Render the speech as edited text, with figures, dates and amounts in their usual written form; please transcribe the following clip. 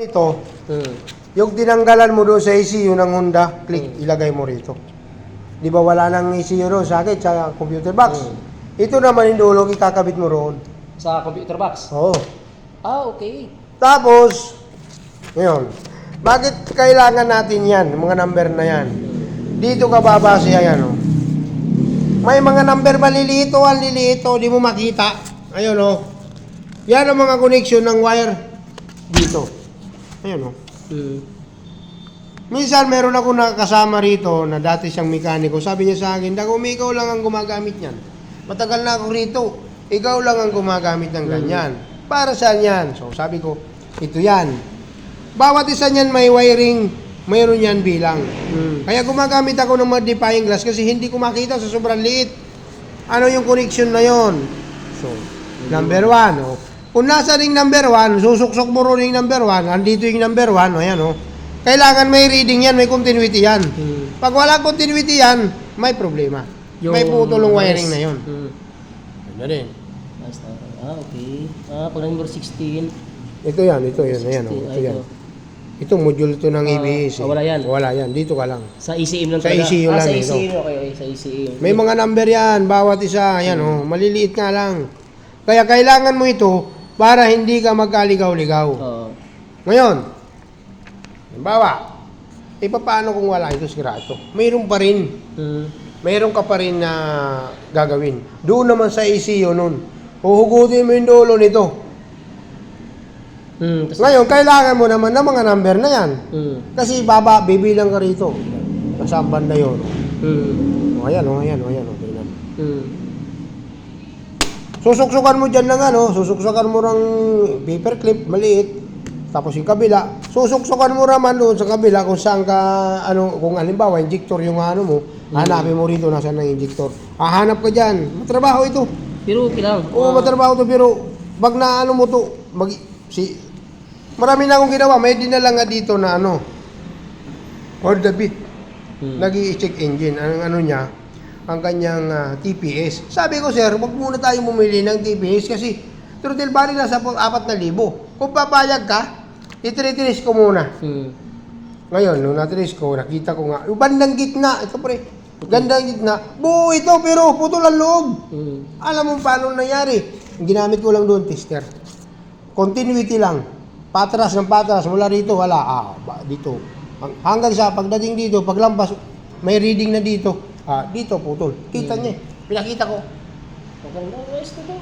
Ito, yung tinanggalan mo doon sa ECU ng Honda, click, ilagay mo rito. Di ba wala nang ECU doon sa akin, sa computer box? Ito naman yung dulo, ikakabit mo roon. Sa computer box? Oo. Ah, okay. Tapos, ngayon, bakit kailangan natin yan, mga number na yan? Dito ka babase, ayan o. May mga number maliliit o ang liliit o, di mo makita. Ayun o. Yan ang mga connection ng wire dito. Ayun o. Minsan meron ako nakasama rito na dati siyang mekaniko. Sabi niya sa akin, Dagom, ikaw lang ang gumagamit niyan. Matagal na ako rito. Ikaw lang ang gumagamit ng ganyan. Para saan yan? So sabi ko, ito yan. Bawat isa niyan may wiring, mayroon yan bilang. Kaya gumagamit ako ng modifying glass kasi hindi ko makita sa sobrang liit. Ano yung connection na yon? So, number 1. Oh. Kung nasa ring number 1, susuksok mo rin yung number 1, andito yung number 1, ayan o. Kailangan may reading yan, may continuity yan. Pag wala continuity yan, may problema. May putol yung wiring na yun. Ano rin. Ah, okay. Ah, pag number 16. Ito yan, ayan o. Ito yan. Ito, module ito ng ABS. Wala yan? Wala yan, dito ka lang. Sa ECM lang Sa ECU lang sa ito. ECM, okay. Sa ECM. May mga number yan, bawat isa, ayan o. Maliliit nga lang. Kaya kailangan mo ito para hindi ka magkaligaw-ligaw. Oo. Ngayon, halimbawa, paano kung wala ito sirato? Mayroon pa rin. Mayroon ka pa rin na gagawin. Doon naman sa ECU nun, huhugutin mo yung dulo nito. Ngayon, kailangan mo naman ng mga number na yan. Kasi bibilang ka rito. Nasa banda yun. Ayan. Tingnan. Susuksukan mo dyan ng susuksukan mo ng paper clip, maliit. Tapos yung kabila, susuksukan mo naman doon sa kabila kung saan ka, kung halimbawa, injector yung mo, hanapin mo rito nasaan ng injector. Hahanap ka dyan. Matrabaho ito. Pero okay lang. Oo, matrabaho ito, pero pag na mo to, marami na akong ginawa. May dinala nga dito na or the bit. Nag-i-check engine. Ang niya, ang kanyang TPS. Sabi ko, sir, wag muna tayo bumili ng TPS kasi throttle body nasa 4,000. Kung papayag ka, itiritis ko muna. Ngayon, nung natiris ko, nakita ko nga, yung bandang gitna, ito pre, gandang gitna, buo ito pero putol ang loob. Alam mo paano nangyari? Ginamit ko lang doon, tester. Continuity lang. Patras ng patras, mula rito, wala. Dito. Hanggang sa pagdating dito, paglampas, may reading na dito. Dito, putol. Kita niya. Pinakita ko. Maganda, guys, ito.